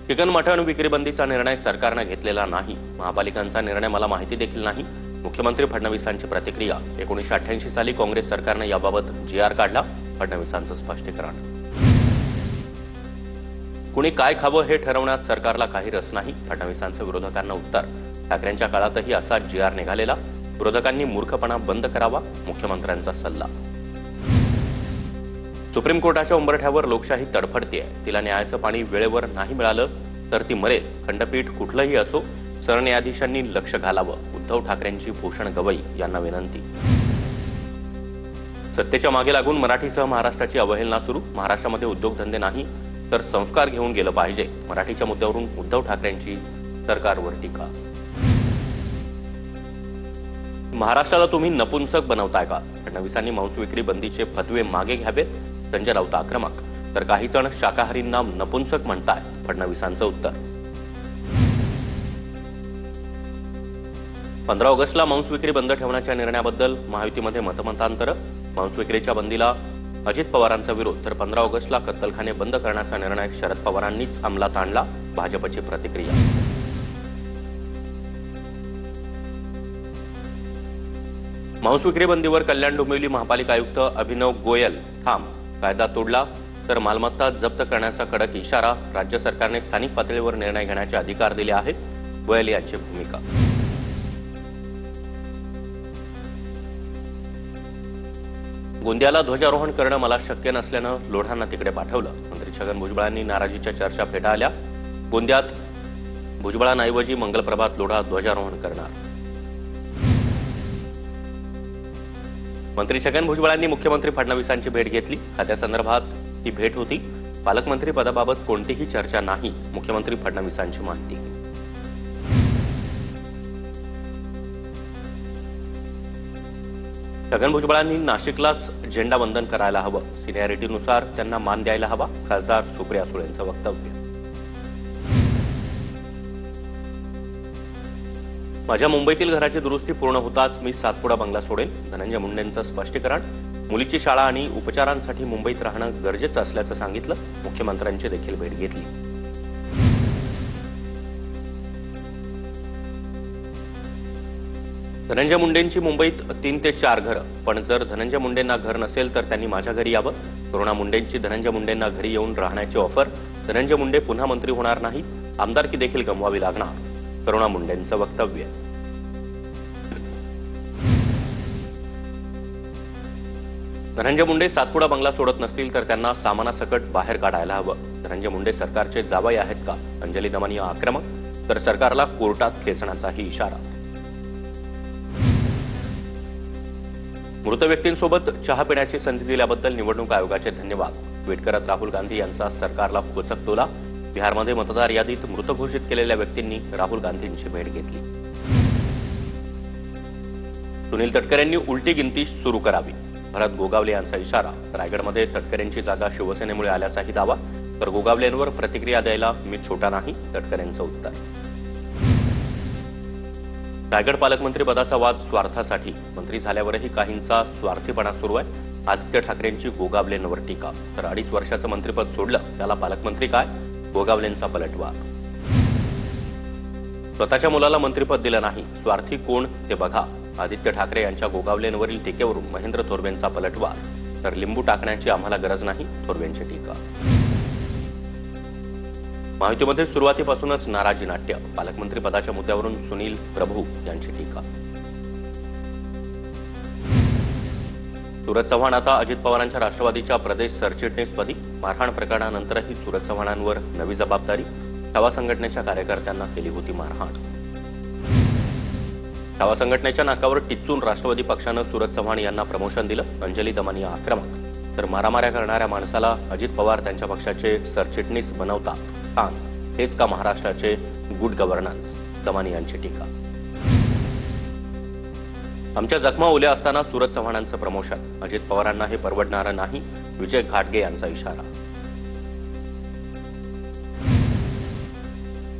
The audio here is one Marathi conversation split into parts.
चिकन मटण विक्रीबंदीचा निर्णय सरकारने घेतलेला नाही. महापालिकांचा निर्णय मला माहिती देखील नाही. मुख्यमंत्री फडणवीसांची प्रतिक्रिया. 1988 साली काँग्रेस सरकारने याबाबत GR काढला. फडणवीसांचं स्पष्टीकरण. कुणी काय खावं हे ठरवण्यात सरकारला काही रस नाही. फडणवीसांचं विरोधकांना उत्तर. ठाकरेंच्या काळातही असा GR निघालेला. विरोधकांनी मूर्खपणा बंद करावा. मुख्यमंत्र्यांचा सल्ला. सुप्रीम कोर्टाच्या उंबरठ्यावर लोकशाही तडफडतेय. तिला न्यायाचं पाणी वेळेवर नाही मिळालं तर ती मरेल. खंडपीठ कुठलंही असो, सरन्यायाधीशांनी लक्ष घालावं. उद्धव ठाकरेंची भूषण गवई यांना विनंती. सत्तेच्या मागे लागून मराठीसह महाराष्ट्राची अवहेलना सुरू. महाराष्ट्रामध्ये उद्योगधंदे नाही तर संस्कार घेऊन गेलं पाहिजे. मराठीच्या मुद्द्यावरून उद्धव ठाकरेंची सरकारवर टीका. महाराष्ट्राला तुम्ही नपुंसक बनवताय का? फडणवीसांनी मांस विक्री बंदीचे फतवे मागे घ्यावेत. संजय राऊत आक्रमक. तर काही जण शाकाहारींना नपुंसक म्हणताय. फडणवीसांचं उत्तर. 15 ऑगस्टला मांस विक्री बंद ठेवण्याच्या निर्णयाबद्दल महायुतीमध्ये मतमतांतर. मांस विक्रीच्या बंदीला अजित पवारांचा विरोध तर 15 ऑगस्टला कत्तलखाने बंद करण्याचा निर्णय शरद पवारांनीच अंमलात आणला. भाजपची प्रतिक्रिया. मांस विक्री बंदीवर कल्याण डोंबिवली महापालिका आयुक्त अभिनव गोयल ठाम. कायदा तोडला तर मालमत्ता जप्त करण्याचा कडक इशारा. राज्य सरकारने स्थानिक पातळीवर निर्णय घेण्याचे अधिकार दिले आहेत. गोयल यांची भूमिका. गोंदियाला ध्वजारोहण करणं मला शक्य नसल्यानं लोढांना तिकडे पाठवलं. मंत्री छगन भुजबळांनी नाराजीच्या चर्चा फेटाळल्या. गोंदियात भुजबळांऐवजी मंगलप्रभात लोढा ध्वजारोहण करणार. मंत्री छगन भुजबळांनी मुख्यमंत्री फडणवीसांची भेट घेतली. खात्यासंदर्भात ही भेट होती. पालकमंत्री पदाबाबत कोणतीही चर्चा नाही. मुख्यमंत्री फडणवीसांची माहिती. छगन भुजबळांनी नाशिकलाच झेंडावंदन करायला हवं. सिनियरिटीनुसार त्यांना मान द्यायला हवा. खासदार सुप्रिया सुळेंचं वक्तव्य. माझ्या मुंबईतील घराची दुरुस्ती पूर्ण होताच मी सातपुडा बंगला सोडेन. धनंजय मुंडेंचं स्पष्टीकरण. मुलीची शाळा आणि उपचारांसाठी मुंबईत राहणं गरजेचं असल्याचं सांगितलं. मुख्यमंत्र्यांची देखील भेट घेतली. धनंजय मुंडेंची मुंबईत 3 ते 4 घरं. पण जर धनंजय मुंडेंना घर नसेल तर त्यांनी माझ्या घरी यावं. करुणा मुंडेंची धनंजय मुंडेंना घरी येऊन राहण्याची ऑफर. धनंजय मुंडे पुन्हा मंत्री होणार नाही. आमदारकी देखील गमवावी लागणार. करुणा मुंडेंचं वक्तव्य. धनंजय मुंडे सातपुडा बंगला सोडत नसतील तर त्यांना सामानासकट बाहेर काढायला हवं. धनंजय मुंडे सरकारचे जावई आहेत का? अंजली दमानिया आक्रमक. तर सरकारला कोर्टात खेचण्याचाही इशारा. मृत व्यक्तींसोबत चहा पिण्याची संधी दिल्याबद्दल निवडणूक आयोगाचे धन्यवाद. ट्विट करत राहुल गांधी यांचा सरकारला खोचक टोला. बिहारमध्ये मतदार यादीत मृत घोषित केलेल्या व्यक्तींनी राहुल गांधींची भेट घेतली. सुनील तटकरेंनी उलटी गिनती सुरू करावी. भरत गोगावले यांचा इशारा. रायगडमध्ये तटकरेंची जागा शिवसेनेमुळे आल्याचाही दावा. तर गोगावलेंवर प्रतिक्रिया द्यायला मी छोटा नाही. तटकरेंचं उत्तर. रायगड पालकमंत्री पदाचा वाद स्वार्थासाठी. मंत्री झाल्यावरही काहींचा स्वार्थीपणा सुरू आहे. आदित्य ठाकरेंची गोगावलेंवर टीका. तर 2.5 वर्षाचं मंत्रिपद सोडलं त्याला पालकमंत्री काय? गोगावलेंचा पलटवार. स्वतःच्या मुलाला मंत्रिपद दिलं नाही. स्वार्थी कोण ते बघा. आदित्य ठाकरे यांच्या गोगावलेंवरील टीकेवरून महेंद्र थोरवेंचा पलटवार. तर लिंबू टाकण्याची आम्हाला गरज नाही. थोरवेंची टीका. महायुतीमध्ये सुरुवातीपासूनच नाराजी नाट्य. पालकमंत्री पदाच्या मुद्द्यावरून सुनील प्रभू यांची टीका. सूरज चव्हाण आता अजित पवारांच्या राष्ट्रवादीच्या प्रदेश सरचिटणीसपदी. मारहाण प्रकरणानंतरही सूरज चव्हाणांवर नवी जबाबदारी. छावा संघटनेच्या कार्यकर्त्यांना केली होती मारहाण. छावा संघटनेच्या नाकावर टिच्चून राष्ट्रवादी पक्षानं सूरज चव्हाण यांना प्रमोशन दिलं. अंजली दमानिया आक्रमक. तर मारामाऱ्या करणाऱ्या माणसाला अजित पवार त्यांच्या पक्षाचे सरचिटणीस बनवतात. छान. हेच का महाराष्ट्राचे गुड गव्हर्नन्स? दमानियांची टीका. आमच्या जखमा ओल्या असताना सूरज चव्हाणांचं प्रमोशन. अजित पवारांना हे परवडणारं नाही. विजय घाटगे यांचा इशारा.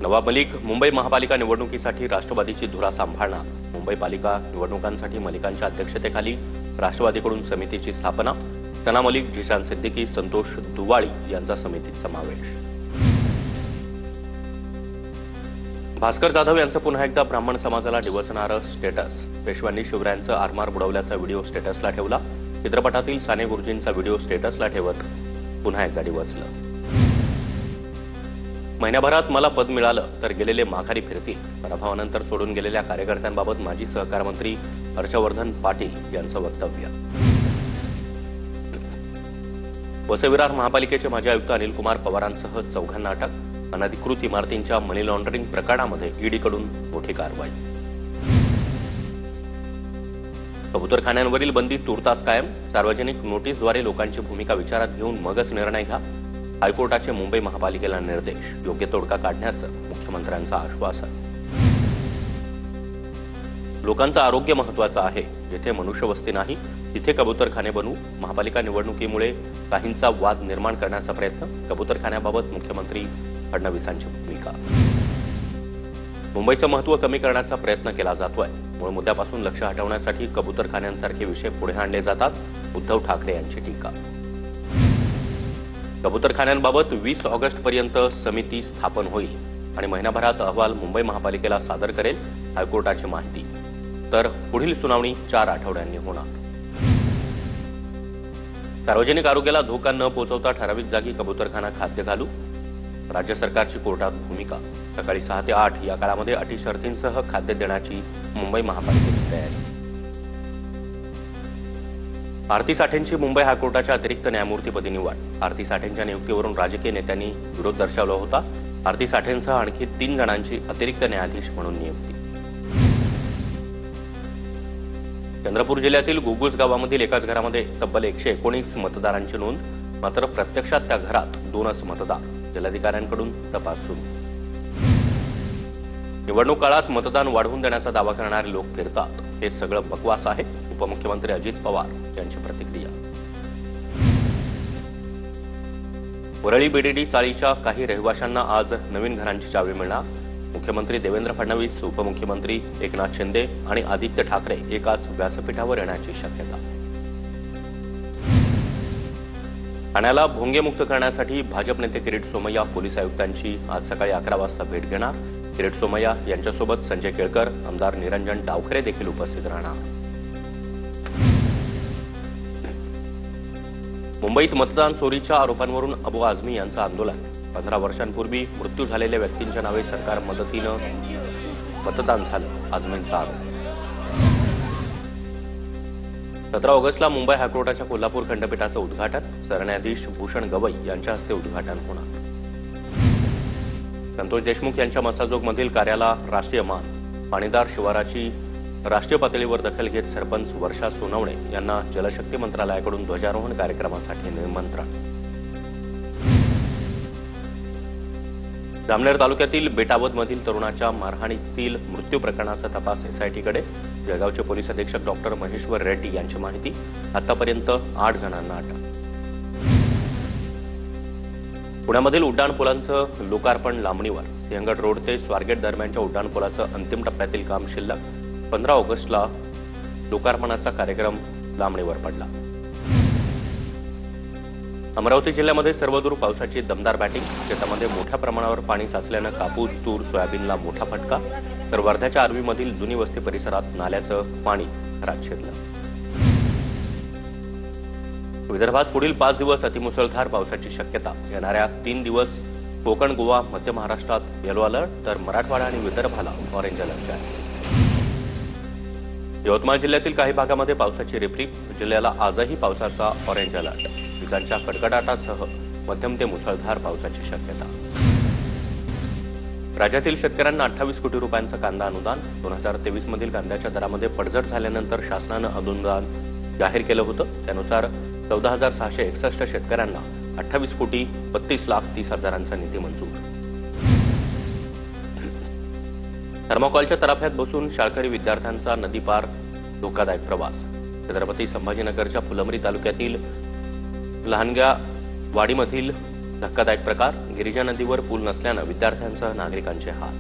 नवाब मलिक मुंबई महापालिका निवडणुकीसाठी राष्ट्रवादीची धुरा सांभाळणार. मुंबई पालिका निवडणुकांसाठी मलिकांच्या अध्यक्षतेखाली राष्ट्रवादीकडून समितीची स्थापना. सना मलिक, जिशान सिद्दीकी, संतोष दुवाळी यांचा समितीत समावेश. भास्कर जाधव यांचं पुन्हा एकदा ब्राह्मण समाजाला डिवचणारं स्टेटस. पेशव्यांनी शिवरायांचं आरमार बुडवल्याचा व्हिडिओ स्टेटसला ठेवला. चित्रपटातील साने गुरुजींचा व्हिडिओ स्टेटसला ठेवत पुन्हा एकदा डिवचलं. महिन्याभरात मला पद मिळालं तर गेलेले माघारी फिरतील. पराभवानंतर सोडून गेलेल्या कार्यकर्त्यांबाबत माजी सहकार मंत्री हर्षवर्धन पाटील यांचं वक्तव्य. वसई-विरार महापालिकेचे माजी आयुक्त अनिल कुमार पवारांसह चौघांना अटक. अनधिकृत इमारतींच्या मनी लॉन्ड्रिंग प्रकरणामध्ये ईडीकडून मोठी कारवाई. कबूतरखान्यांवरील बंदी तूर्तास कायम. सार्वजनिक नोटीसद्वारे लोकांची भूमिका विचारात घेऊन मगच निर्णय घ्या. हायकोर्टाचे मुंबई महापालिकेला निर्देश. योग्य तोडगा काढण्याचं मुख्यमंत्र्यांचं आश्वासन. लोकांचं आरोग्य महत्त्वाचं आहे. जिथे मनुष्यवस्ती नाही तिथे कबूतरखाने बनवू. महापालिका निवडणुकीमुळे काहींचा वाद निर्माण करण्याचा प्रयत्न. कबूतरखान्याबाबत मुख्यमंत्री फडणवीसांची भूमिका. मुंबईचं महत्त्व कमी करण्याचा प्रयत्न केला जातोय. मूळ मुद्द्यापासून लक्ष हटवण्यासाठी कबूतरखान्यांसारखे विषय पुढे आणले जातात. उद्धव ठाकरे यांची टीका. कबूतरखान्यांबाबत 20 ऑगस्टपर्यंत समिती स्थापन होईल आणि महिनाभरात अहवाल मुंबई महापालिकेला सादर करेल. हायकोर्टाची माहिती. तर पुढील सुनावणी 4 आठवड्यांनी होणार. सार्वजनिक आरोग्याला धोका न पोहोचवता ठराविक जागी कबूतरखाना खाद्य घालू. राज्य सरकारची कोर्टात भूमिका. सकाळी 6 ते 8 या काळामध्ये अटी शर्तींसह खाद्य देण्याची मुंबई महापालिकेची तयारी. आरती साठेंची मुंबई हायकोर्टाच्या अतिरिक्त न्यायमूर्तीपदी निवड. आरती साठेंच्या नियुक्तीवरून राजकीय नेत्यांनी विरोध दर्शवला होता. आरती साठेंसह आणखी 3 जणांची अतिरिक्त न्यायाधीश म्हणून नियुक्ती. चंद्रपूर जिल्ह्यातील गुगुस गावामधील एकाच घरामध्ये तब्बल 119 मतदारांची नोंद. मात्र प्रत्यक्षात त्या घरात 2च मतदार. जिल्हाधिकाऱ्यांकडून तपास सुरू. निवडणूक काळात मतदान वाढवून देण्याचा दावा करणारे लोक फिरतात. हे सगळं बकवास आहे. उपमुख्यमंत्री अजित पवार यांची प्रतिक्रिया. वरळी बीडीडी चाळीच्या काही रहिवाशांना आज नवीन घरांची चावी मिळणार. मुख्यमंत्री देवेंद्र फडणवीस, उपमुख्यमंत्री एकनाथ शिंदे आणि आदित्य ठाकरे एकाच व्यासपीठावर येण्याची शक्यता. ठाण्याला भोंगेमुक्त करण्यासाठी भाजप नेते किरीट सोमय्या पोलीस आयुक्तांची आज सकाळी 11 वाजता भेट घेणार. किरीट सोमय्या यांच्यासोबत संजय केळकर, आमदार निरंजन डावखरे देखील उपस्थित राहणार. मुंबईत मतदान चोरीच्या आरोपांवरून अबू आझमी यांचं आंदोलन. 15 वर्षांपूर्वी मृत्यू झालेल्या व्यक्तींच्या नावे सरकार मदतीनं मतदान झालं. आझमींचा आरोप. 17 ऑगस्टला मुंबई हायकोर्टाच्या कोल्हापूर खंडपीठाचं उद्घाटन. सरन्यायाधीश भूषण गवई यांच्या हस्ते उद्घाटन होणार. संतोष देशमुख यांच्या मसाजोगमधील कार्याला राष्ट्रीय मान. पाणीदार शिवाराची राष्ट्रीय पातळीवर दखल घेत सरपंच वर्षा सोनवणे यांना जलशक्ती मंत्रालयाकडून ध्वजारोहण कार्यक्रमासाठी निमंत्रण. जामनेर तालुक्यातील बेटावदमधील तरुणाच्या मारहाणीतील मृत्यू प्रकरणाचा तपास एसआयटीकडे. जळगावचे पोलीस अधीक्षक डॉक्टर महेश्वर रेड्डी यांची माहिती. आतापर्यंत 8 जणांना अटक. पुण्यामधील उड्डाणपुलांचं लोकार्पण लांबणीवर. सिंहगड रोड ते स्वारगेट दरम्यानच्या उड्डाणपुलाचं अंतिम टप्प्यातील काम शिल्लक. 15 ऑगस्टला लोकार्पणाचा कार्यक्रम लांबणीवर पडला. अमरावती जिल्ह्यामध्ये सर्वदूर पावसाची दमदार बॅटिंग. शेतामध्ये मोठ्या प्रमाणावर पाणी साचल्यानं कापूस, तूर, सोयाबीनला मोठा फटका. तर वर्ध्याच्या आर्वीमधील जुनी वस्ती परिसरात नाल्याचं पाणी घरात शिरलं. विदर्भात पुढील 5 दिवस अतिमुसळधार पावसाची शक्यता. येणाऱ्या 3 दिवस कोकण, गोवा, मध्य महाराष्ट्रात येलो अलर्ट. तर मराठवाडा आणि विदर्भाला ऑरेंज अलर्ट आहे. यवतमाळ जिल्ह्यातील काही भागामध्ये पावसाची रिपरिप. जिल्ह्याला आजही पावसाचा ऑरेंज अलर्ट. विजांच्या कडकडाटासह मध्यम ते मुसळधार पावसाची शक्यता. राज्यातील शेतकऱ्यांना 28 कोटी रुपयांचं कांदा अनुदान. 2023 मधील कांद्याच्या दरामध्ये पडझड झाल्यानंतर शासनानं अनुदान जाहीर केलं होतं. त्यानुसार 14,661 शेतकऱ्यांना 28 कोटी 32,30,000चा निधी मंजूर. थर्माकोलच्या तराफ्यात बसून शाळकरी विद्यार्थ्यांचा नदीपार धोकादायक प्रवास. छत्रपती संभाजीनगरच्या फुलंब्री तालुक्यातील लहानग्या वाडीमधील धक्कादायक प्रकार. गिरिजा नदीवर पूल नसल्यानं विद्यार्थ्यांसह नागरिकांचे हाल.